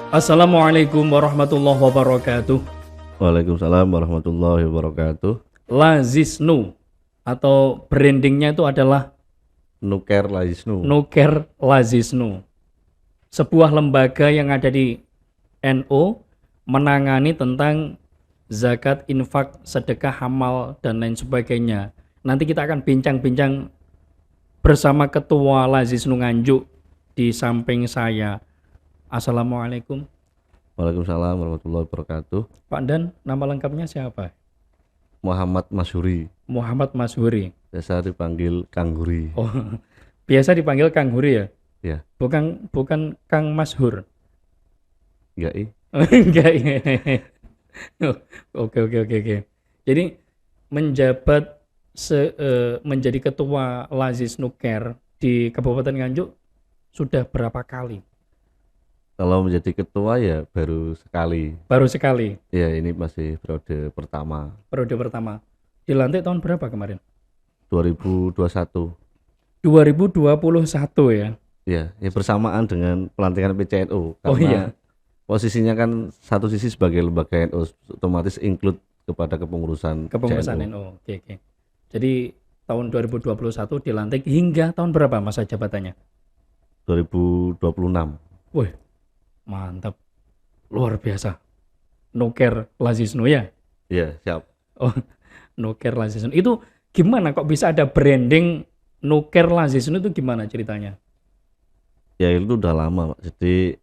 Assalamualaikum warahmatullahi wabarakatuh. Waalaikumsalam warahmatullahi wabarakatuh. Lazisnu atau brandingnya itu adalah Nuker Laisnu. Nuker Lazisnu, sebuah lembaga yang ada di NU menangani tentang zakat, infak, sedekah, amal, dan lain sebagainya. Nanti kita akan bincang-bincang bersama Ketua Lazisnu Nganjuk di samping saya. Assalamualaikum. Waalaikumsalam warahmatullahi wabarakatuh. Pak Dan, nama lengkapnya siapa? Muhammad Masyuri, Muhammad Masyuri. biasa dipanggil Kang Guri. Oh, biasa dipanggil Kang Huri ya? Ya, Bukan Kang Masyhur. enggak Enggak. Oh, oke. Jadi menjabat menjadi ketua Lazisnu Care di Kabupaten Nganjuk sudah berapa kali? Kalau menjadi ketua ya baru sekali. Baru sekali, Ya, ini masih periode pertama, periode pertama. Dilantik tahun berapa kemarin? 2021. 2021 ya. Ya, bersamaan dengan pelantikan PCNU. Oh iya. Posisinya kan satu sisi sebagai lembaga NU, otomatis include kepada kepengurusan Kepengurusan CNU. NU. Oke. Jadi tahun 2021 dilantik hingga tahun berapa masa jabatannya? 2026. Wih, mantap. Luar biasa. Nuker Lazisnu ya? Ya, siap. Oh, Nuker Lazisnu. Itu gimana kok bisa ada branding Nuker Lazisnu itu gimana ceritanya? Ya itu udah lama, Pak. Jadi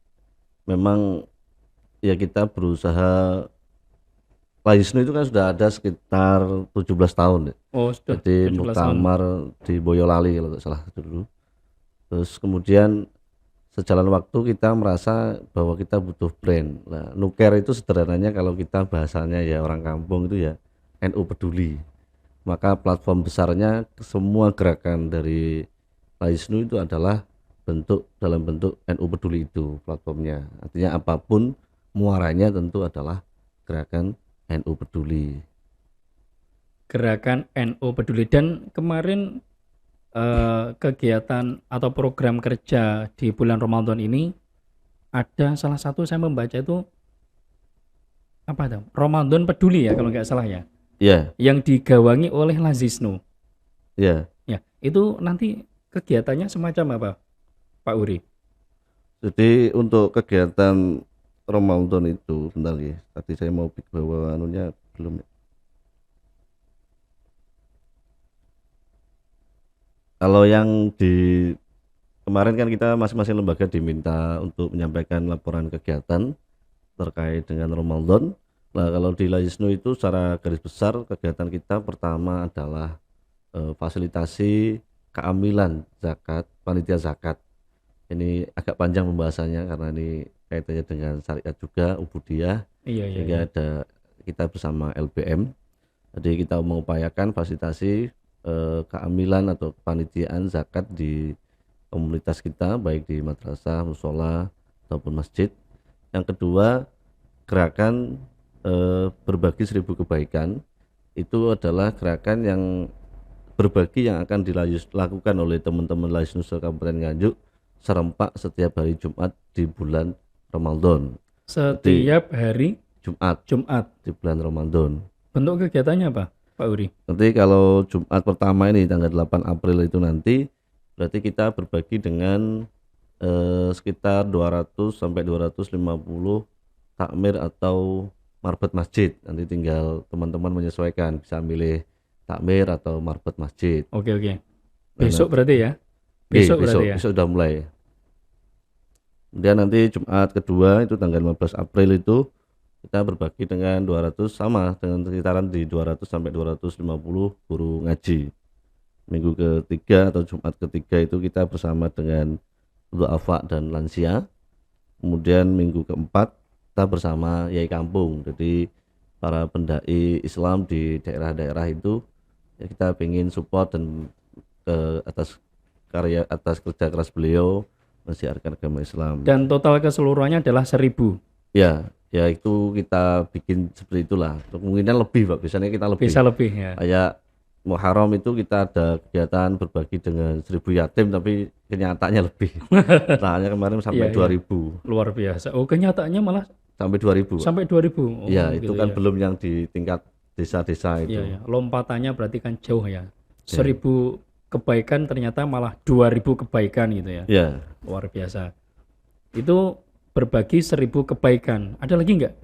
memang ya kita berusaha. Laisnu itu kan sudah ada sekitar 17 tahun ya. Oh, sudah Jadi 17 tahun. muktamar di Boyolali kalau nggak salah dulu. Terus kemudian sejalan waktu kita merasa bahwa kita butuh brand. Nah, Nuker itu sederhananya kalau kita bahasanya ya orang kampung itu ya NU peduli. Maka platform besarnya semua gerakan dari Laisnu itu adalah dalam bentuk NU peduli itu platformnya. Artinya apapun muaranya tentu adalah gerakan NU peduli. Gerakan NU Peduli. Dan kemarin kegiatan atau program kerja di bulan Ramadan ini ada salah satu saya membaca itu apa itu? Ramadan Peduli ya kalau nggak salah ya. Ya, Yang digawangi oleh Lazisnu. ya. Ya, itu nanti kegiatannya semacam apa, Pak Uri? Jadi untuk kegiatan Ramadan itu, bentar ya. Tadi saya mau bawa anunya belum. Kalau yang di kemarin kan kita masing-masing lembaga diminta untuk menyampaikan laporan kegiatan terkait dengan Ramadan. Nah, kalau di Laisnu itu secara garis besar kegiatan kita pertama adalah fasilitasi keamilan zakat, panitia zakat. Ini agak panjang pembahasannya karena ini kaitannya dengan syariat juga, ubudiyah, Iya. sehingga ada kita bersama LBM. Jadi kita mengupayakan fasilitasi keamilan atau kepanitiaan zakat di komunitas kita, baik di madrasah, musola ataupun masjid. Yang kedua, gerakan berbagi 1000 kebaikan. Itu adalah gerakan yang berbagi yang akan dilakukan oleh teman-teman Laisnu Kabupaten Nganjuk serempak setiap hari Jumat di bulan Ramadan. Setiap hari Jumat di bulan Ramadan. Bentuk kegiatannya apa, Pak Uri? Nanti kalau Jumat pertama ini tanggal 8 April itu nanti berarti kita berbagi dengan sekitar 200 sampai 250 takmir atau marbet masjid. Nanti tinggal teman-teman menyesuaikan, bisa milih takmir atau marbet masjid. Oke. Besok berarti ya? Besok sudah mulai. Kemudian nanti Jumat kedua itu tanggal 15 April itu kita berbagi dengan 200 sama dengan sekitaran di 200 sampai 250 guru ngaji. Minggu ketiga atau Jumat ketiga itu kita bersama dengan duafa dan lansia. Kemudian minggu keempat kita bersama Yai Kampung. Jadi para pendai Islam di daerah-daerah itu ya kita ingin support dan atas kerja keras beliau mensiarkan agama Islam. Dan total keseluruhannya adalah 1000. Ya itu kita bikin seperti itulah. Kemungkinan lebih, Pak. Biasanya kita lebih. Bisa lebih ya. Kayak Muharram itu kita ada kegiatan berbagi dengan 1.000 yatim, tapi kenyataannya lebih. Kenyataannya kemarin sampai Iya, iya. 2.000 Luar biasa. Oh, kenyataannya malah sampai 2.000. sampai 2000. Ya, Oh, itu gitu kan ya. belum yang di tingkat desa-desa Iya, itu. ya. Lompatannya berarti kan jauh ya. Ya. 1000 kebaikan ternyata malah 2000 kebaikan gitu ya. Ya, Luar biasa. Itu berbagi 1000 kebaikan. Ada lagi nggak?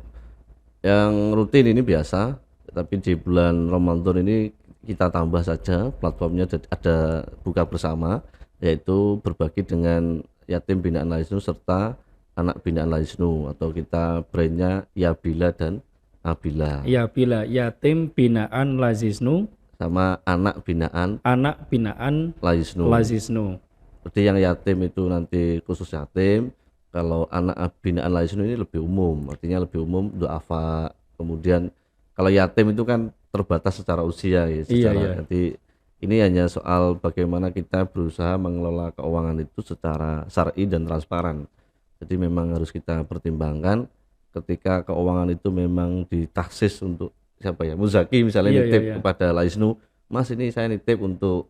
yang rutin ini biasa, tapi di bulan Ramadan ini kita tambah saja platformnya, ada buka bersama, yaitu berbagi dengan yatim binaan Laisnu serta anak binaan Laisnu, atau kita brandnya Yabila dan Abila, Ya bila yatim binaan Lazisnu, sama anak binaan anak binaan Laisnu. Lazisnu. Jadi yang yatim itu nanti khusus yatim, kalau anak binaan Laisnu ini lebih umum, artinya lebih umum duafa. Kemudian kalau yatim itu kan terbatas secara usia ya, Iya, secara iya. nanti ini hanya soal bagaimana kita berusaha mengelola keuangan itu secara syar'i dan transparan. Jadi memang harus kita pertimbangkan ketika keuangan itu memang ditaksis untuk siapa ya, muzaki misalnya Iya, iya, nitip iya. kepada Laisnu, Mas ini saya nitip untuk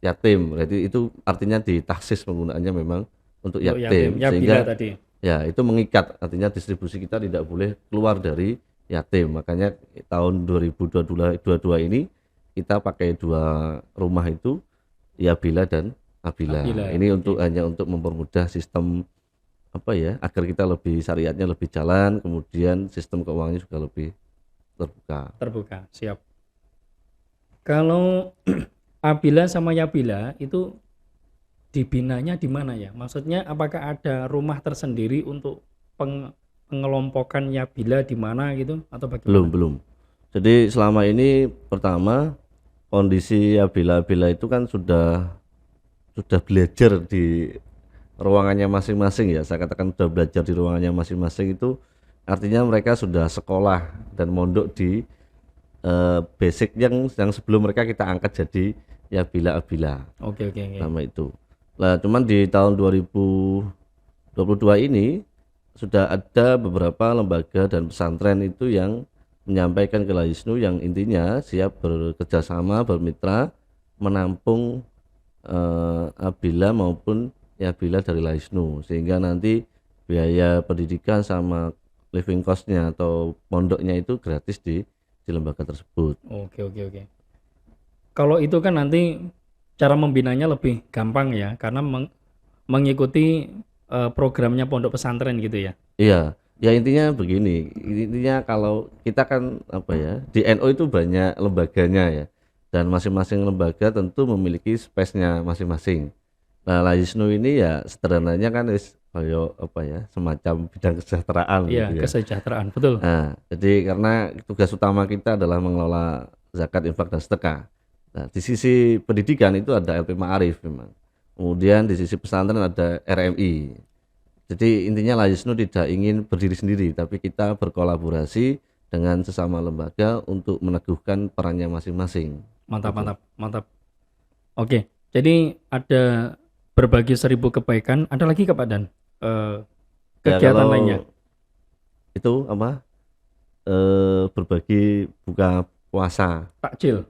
yatim, berarti itu artinya ditaksis penggunaannya memang untuk Untuk yatim. yatim, Ya bila sehingga tadi. ya itu mengikat, artinya distribusi kita tidak boleh keluar dari yatim. Makanya tahun 2022 ini kita pakai 2 rumah itu, Yabila dan Abila. Abila, Ini untuk oke. hanya untuk mempermudah sistem apa ya, agar kita lebih syariatnya lebih jalan, kemudian sistem keuangannya juga lebih terbuka. Terbuka. Siap. Kalau Abila sama Yabila itu dibinanya di mana ya? Maksudnya apakah ada rumah tersendiri untuk pengelompokan Yabila di mana gitu atau Belum, bagaimana? belum. Jadi selama ini pertama kondisi Abila itu kan sudah belajar di ruangannya masing-masing ya. Saya katakan sudah belajar di ruangannya masing-masing, itu artinya mereka sudah sekolah dan mondok di basic yang sebelum mereka kita angkat jadi ya Abila Oke, oke, oke. sama itu. Nah, cuman di tahun 2022 ini sudah ada beberapa lembaga dan pesantren itu yang menyampaikan ke Laisnu yang intinya siap bekerja sama, bermitra menampung Abila maupun Yabila dari Laisnu, sehingga nanti biaya pendidikan sama living costnya atau pondoknya itu gratis di lembaga tersebut. Oke, oke, oke. Kalau itu kan nanti cara membinanya lebih gampang ya, karena mengikuti programnya pondok pesantren gitu ya. Iya, ya intinya begini, intinya kalau kita kan apa ya, di NU itu banyak lembaganya ya, dan masing-masing lembaga tentu memiliki space-nya masing-masing. Nah, Laisnu ini ya sederhananya kan kayak apa ya, semacam bidang kesejahteraan Iya, gitu ya. kesejahteraan, betul. Nah, jadi karena tugas utama kita adalah mengelola zakat, infak, dan sedekah. Nah, di sisi pendidikan itu ada LP Ma'arif memang. Kemudian di sisi pesantren ada RMI. Jadi intinya Laisnu tidak ingin berdiri sendiri, tapi kita berkolaborasi dengan sesama lembaga untuk meneguhkan perannya masing-masing. Mantap, Gitu. mantap, mantap. Oke, jadi ada berbagi 1000 kebaikan. Ada lagi Kak Pak Dan? Ya Kegiatan kalau lainnya? itu apa? Berbagi buka puasa. Takjil.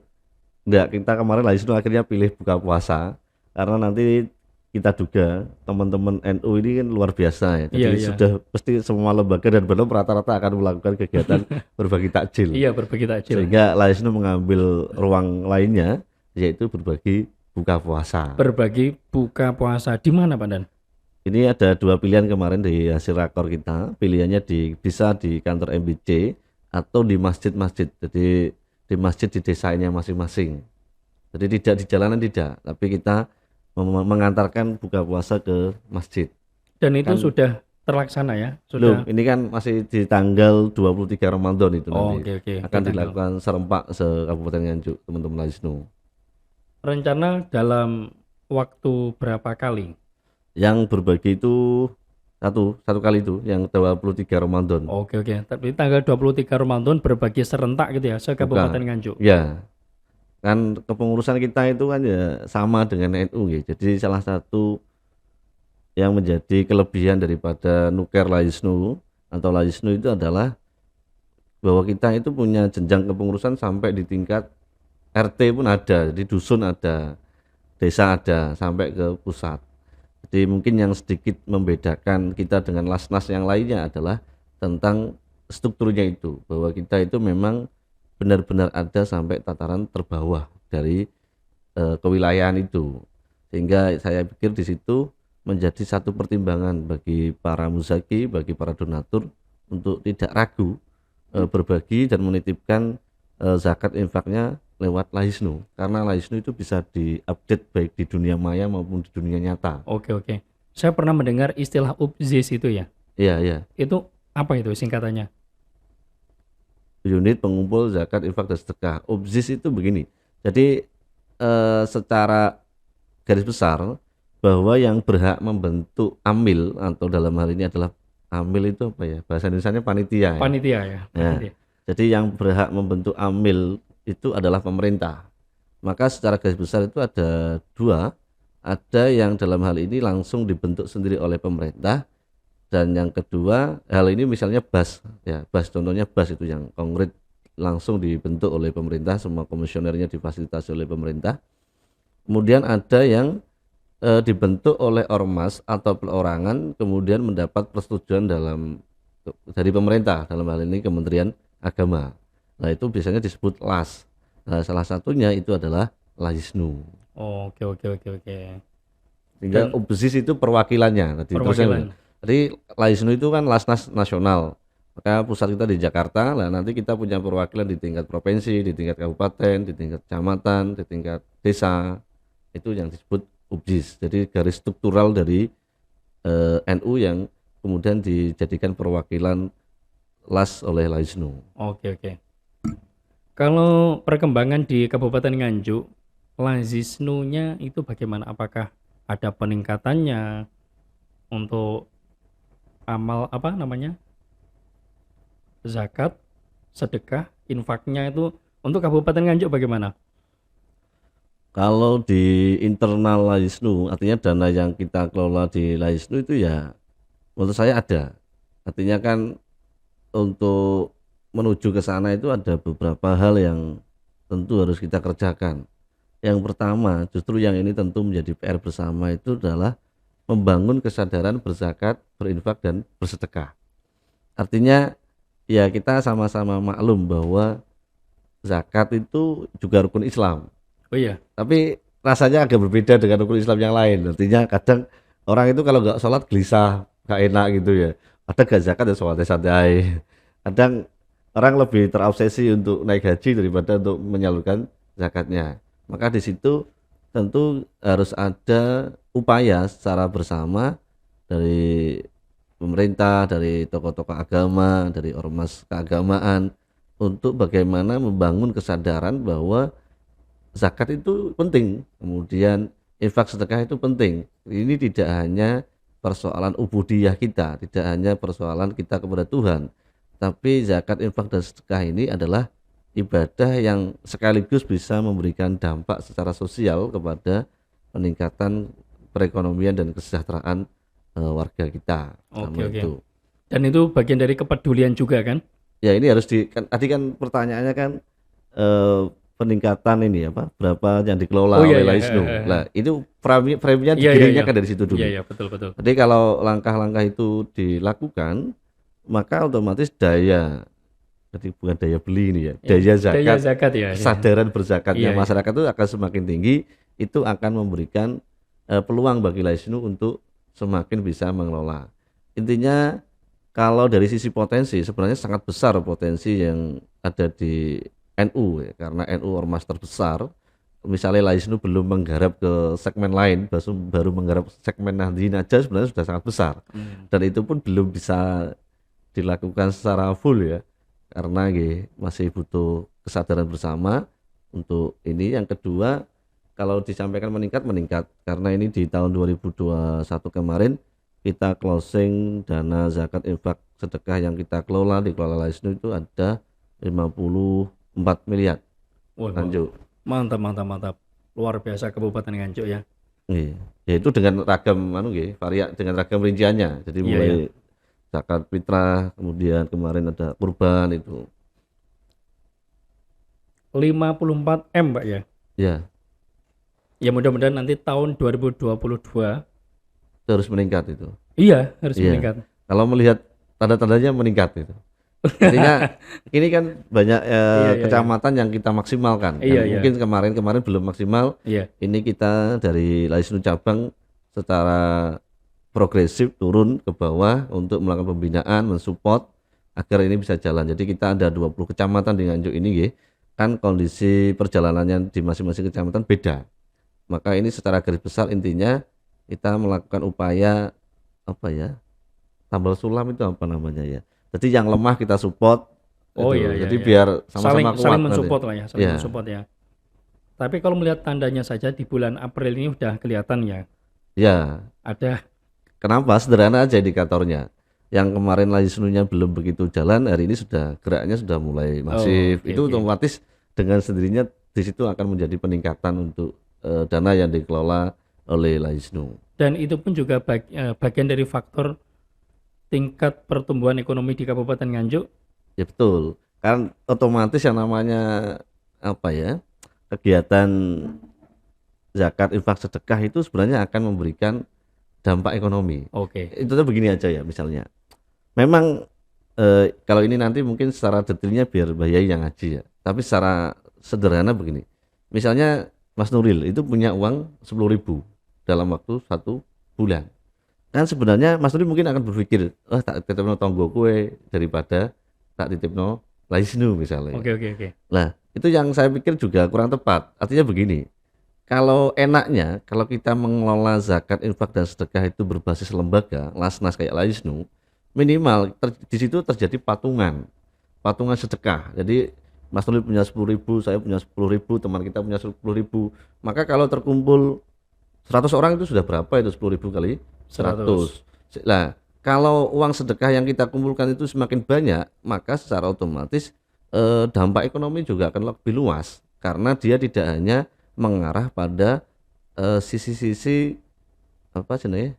Enggak, kita kemarin Laisnu akhirnya pilih buka puasa karena nanti kita duga teman-teman NU ini kan luar biasa ya. Jadi Iya, iya. sudah pasti semua lembaga dan belum rata-rata akan melakukan kegiatan berbagi takjil. Iya, berbagi takjil. Sehingga Laisnu mengambil ruang lainnya, yaitu berbagi buka puasa. Berbagi buka puasa di mana Pak Dan? Ini ada 2 pilihan kemarin di hasil rakor kita. Pilihannya bisa di kantor MBC atau di masjid-masjid. Jadi di masjid di desanya masing-masing. Jadi tidak di jalanan, tidak, tapi kita mengantarkan buka puasa ke masjid. Dan itu Kan sudah terlaksana ya? belum, Sudah. ini kan masih di tanggal 23 Ramadan itu Oh, nanti oke, oke. akan Di tanggal. dilakukan serempak se-Kabupaten Nganjuk, teman-teman Laisnu. Rencana dalam waktu berapa kali? Yang berbagi itu satu kali itu yang 23 Ramadan. Oke, oke. Tapi tanggal 23 Ramadan berbagi serentak gitu ya, se-Kabupaten Nganjuk. Ya, kan kepengurusan kita itu kan ya sama dengan NU ya. Jadi salah satu yang menjadi kelebihan daripada Nuker Laisnu atau Laisnu itu adalah bahwa kita itu punya jenjang kepengurusan sampai di tingkat RT pun ada, di dusun ada, desa ada, sampai ke pusat. Jadi mungkin yang sedikit membedakan kita dengan las-las yang lainnya adalah tentang strukturnya itu, bahwa kita itu memang benar-benar ada sampai tataran terbawah dari kewilayahan itu, sehingga saya pikir di situ menjadi satu pertimbangan bagi para muzaki, bagi para donatur untuk tidak ragu berbagi dan menitipkan zakat infaknya lewat Lahisnu, karena Lahisnu itu bisa diupdate baik di dunia maya maupun di dunia nyata. Oke, oke. Saya pernah mendengar istilah UPZIS itu ya. Iya, iya. Itu apa itu singkatannya? Unit pengumpul zakat infak dan sedekah. UPZIS itu begini. Jadi secara garis besar bahwa yang berhak membentuk amil, atau dalam hal ini adalah amil itu apa ya? Bahasa Indonesianya panitia ya. Panitia ya. Nah, Panitia. jadi yang berhak membentuk amil itu adalah pemerintah. Maka secara garis besar itu ada dua, ada yang dalam hal ini langsung dibentuk sendiri oleh pemerintah, dan yang kedua hal ini misalnya BAS ya, BAS contohnya BAS itu yang konkret langsung dibentuk oleh pemerintah, semua komisionernya difasilitasi oleh pemerintah. Kemudian ada yang dibentuk oleh ormas atau perorangan kemudian mendapat persetujuan dari pemerintah, dalam hal ini Kementerian Agama. Nah, itu biasanya disebut LAS. Nah, salah satunya itu adalah Lahisnu. Oh, oke, oke, oke, oke. Sehingga Dan UPZIS itu perwakilannya. perwakilan. Jadi Lahisnu itu kan Lasnas nasional. Maka pusat kita di Jakarta, lah nanti kita punya perwakilan di tingkat provinsi, di tingkat kabupaten, di tingkat kecamatan, di tingkat desa. Itu yang disebut UPZIS. Jadi garis struktural dari NU yang kemudian dijadikan perwakilan LAS oleh Lahisnu. Oke, oke. Kalau perkembangan di Kabupaten Nganjuk, Lazisnu-nya itu bagaimana? Apakah ada peningkatannya untuk amal apa namanya? Zakat, sedekah, infaknya itu untuk Kabupaten Nganjuk bagaimana? Kalau di internal Lahisnu, artinya dana yang kita kelola di Lahisnu itu ya menurut saya ada. Artinya kan untuk menuju ke sana itu ada beberapa hal yang tentu harus kita kerjakan. Yang pertama, justru yang ini tentu menjadi PR bersama, itu adalah membangun kesadaran berzakat, berinfak dan bersedekah. Artinya ya kita sama-sama maklum bahwa zakat itu juga rukun Islam. Oh iya, Tapi rasanya agak berbeda dengan rukun Islam yang lain. Artinya kadang orang itu kalau nggak sholat gelisah, nggak enak gitu ya. Kadang nggak zakat ya sholatnya santai. Kadang orang lebih terobsesi untuk naik haji daripada untuk menyalurkan zakatnya. Maka di situ tentu harus ada upaya secara bersama dari pemerintah, dari tokoh-tokoh agama, dari ormas keagamaan, untuk bagaimana membangun kesadaran bahwa zakat itu penting, kemudian infak sedekah itu penting. Ini tidak hanya persoalan ubudiyah kita, tidak hanya persoalan kita kepada Tuhan, tapi zakat, infak dan sedekah ini adalah ibadah yang sekaligus bisa memberikan dampak secara sosial kepada peningkatan perekonomian dan kesejahteraan warga kita. oke, Sama oke. itu. Dan itu bagian dari kepedulian juga kan? Ya ini harus tadi kan pertanyaannya kan eh, peningkatan ini apa, berapa yang dikelola Oh iya, oleh iya, Laisnu. Nah, itu frame-nya iya, iya, digiringnya iya. kan dari situ dulu. Iya, iya, betul, betul. Jadi kalau langkah-langkah itu dilakukan, maka otomatis daya, jadi bukan daya beli ini ya, daya Daya zakat, zakat ya. kesadaran berzakatnya Iya, iya. masyarakat itu akan semakin tinggi, itu akan memberikan peluang bagi Laisnu untuk semakin bisa mengelola. Intinya kalau dari sisi potensi sebenarnya sangat besar potensi yang ada di NU ya, karena NU ormas terbesar. Misalnya Laisnu belum menggarap ke segmen lain, baru menggarap segmen Nahdien aja sebenarnya sudah sangat besar, Hmm. dan itu pun belum bisa dilakukan secara full ya, karena masih butuh kesadaran bersama untuk ini. Yang kedua, kalau disampaikan meningkat karena ini di tahun 2021 kemarin kita closing dana zakat infak sedekah yang kita dikelola Laisnu itu ada 54 miliar. Wah, Lanjut. mantap, mantap, mantap. Luar biasa Kabupaten Nganjuk ya. Iya. Ya itu dengan ragam dengan ragam rinciannya. Jadi Iya, mulai iya. zakat fitrah, kemudian kemarin ada kurban itu. 54 M Pak ya. Ya, Ya mudah-mudahan nanti tahun 2022 terus meningkat itu. iya harus Iya. meningkat. Kalau melihat tanda-tandanya meningkat itu. Artinya ini kan banyak Iya, iya. kecamatan yang kita maksimalkan. Iya, Yang iya. mungkin kemarin belum maksimal. Iya. Ini kita dari Laisnu cabang secara progresif turun ke bawah untuk melakukan pembinaan, mensupport agar ini bisa jalan. Jadi kita ada 20 kecamatan di Nganjuk ini nggih. Kan kondisi perjalanannya di masing-masing kecamatan beda. Maka ini secara garis besar intinya kita melakukan upaya apa ya? Tambal sulam itu apa namanya ya? Jadi yang lemah kita support. Oh Itu. iya, iya, Jadi iya. biar sama-sama kuat saling nanti. mensupport lah ya, saling Iya. mensupport ya. Tapi kalau melihat tandanya saja di bulan April ini udah kelihatan ya. Ya, Ada kenapa? Sederhana aja indikatornya. Yang kemarin Laisnunya belum begitu jalan, hari ini sudah geraknya sudah mulai masif. oke, Itu oke. otomatis dengan sendirinya di situ akan menjadi peningkatan untuk dana yang dikelola oleh Laisnu. Dan itu pun juga bagian dari faktor tingkat pertumbuhan ekonomi di Kabupaten Nganjuk. Ya betul. Kan otomatis yang namanya apa ya? Kegiatan zakat infak sedekah itu sebenarnya akan memberikan dampak ekonomi. Oke. Itu tuh begini aja ya misalnya. Memang kalau ini nanti mungkin secara detailnya biar Mbak Yai yang ngaji ya. Tapi secara sederhana begini. Misalnya Mas Nuril itu punya uang 10.000 dalam waktu 1 bulan. Kan sebenarnya Mas Nuril mungkin akan berpikir, tak titipno tonggo kue daripada tak titipno Laisnu misalnya. Oke. Nah, itu yang saya pikir juga kurang tepat. Artinya begini, kalau enaknya, kalau kita mengelola zakat, infak dan sedekah itu berbasis lembaga, Lasnas kayak Laisnu, minimal di situ terjadi patungan sedekah. Jadi Mas Nuril punya 10.000, saya punya 10.000, teman kita punya 10.000. Maka kalau terkumpul 100 orang itu sudah berapa itu 10.000 kali 100. Nah, kalau uang sedekah yang kita kumpulkan itu semakin banyak, maka secara otomatis dampak ekonomi juga akan lebih luas karena dia tidak hanya mengarah pada sisi-sisi apa sebenarnya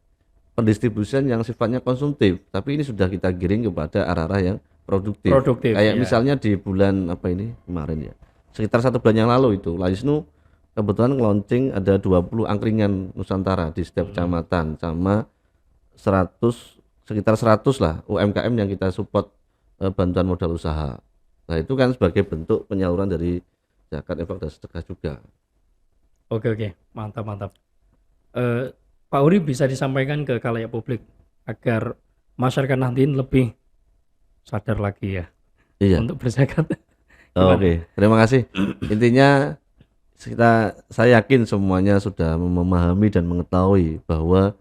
pendistribusian yang sifatnya konsumtif, tapi ini sudah kita giring kepada arah-arah yang produktif. Kayak ya. misalnya di bulan apa ini kemarin ya, sekitar 1 bulan yang lalu itu Laisnu kebetulan launching ada 20 angkringan Nusantara di setiap kecamatan sama 100 sekitar 100 lah UMKM yang kita support bantuan modal usaha. Nah itu kan sebagai bentuk penyaluran dari zakat infak dan sedekah juga. Oke, mantap. Pak Uri bisa disampaikan ke khalayak publik agar masyarakat Nahdien lebih sadar lagi ya Iya. untuk berzakat. Oke, terima kasih. Intinya saya yakin semuanya sudah memahami dan mengetahui bahwa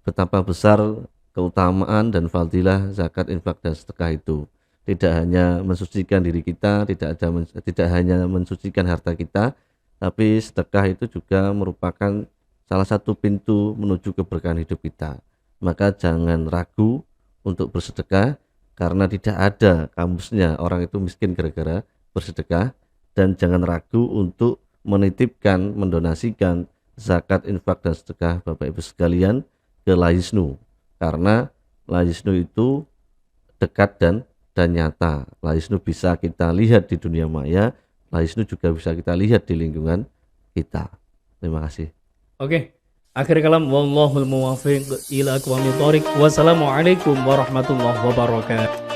betapa besar keutamaan dan fadilah zakat, infak dan sedekah itu. Tidak hanya mensucikan diri kita, tidak hanya mensucikan harta kita, tapi sedekah itu juga merupakan salah satu pintu menuju keberkahan hidup kita. Maka jangan ragu untuk bersedekah karena tidak ada kamusnya orang itu miskin gara-gara bersedekah, dan jangan ragu untuk menitipkan, mendonasikan zakat, infak dan sedekah Bapak Ibu sekalian ke Laisnu karena Laisnu itu dekat dan nyata. Laisnu bisa kita lihat di dunia maya, Laisnu juga bisa kita lihat di lingkungan kita. Terima kasih. Oke, akhir kalam wallahul muwaffiq ila aqwamit thoriq. Wassalamualaikum warahmatullahi wabarakatuh.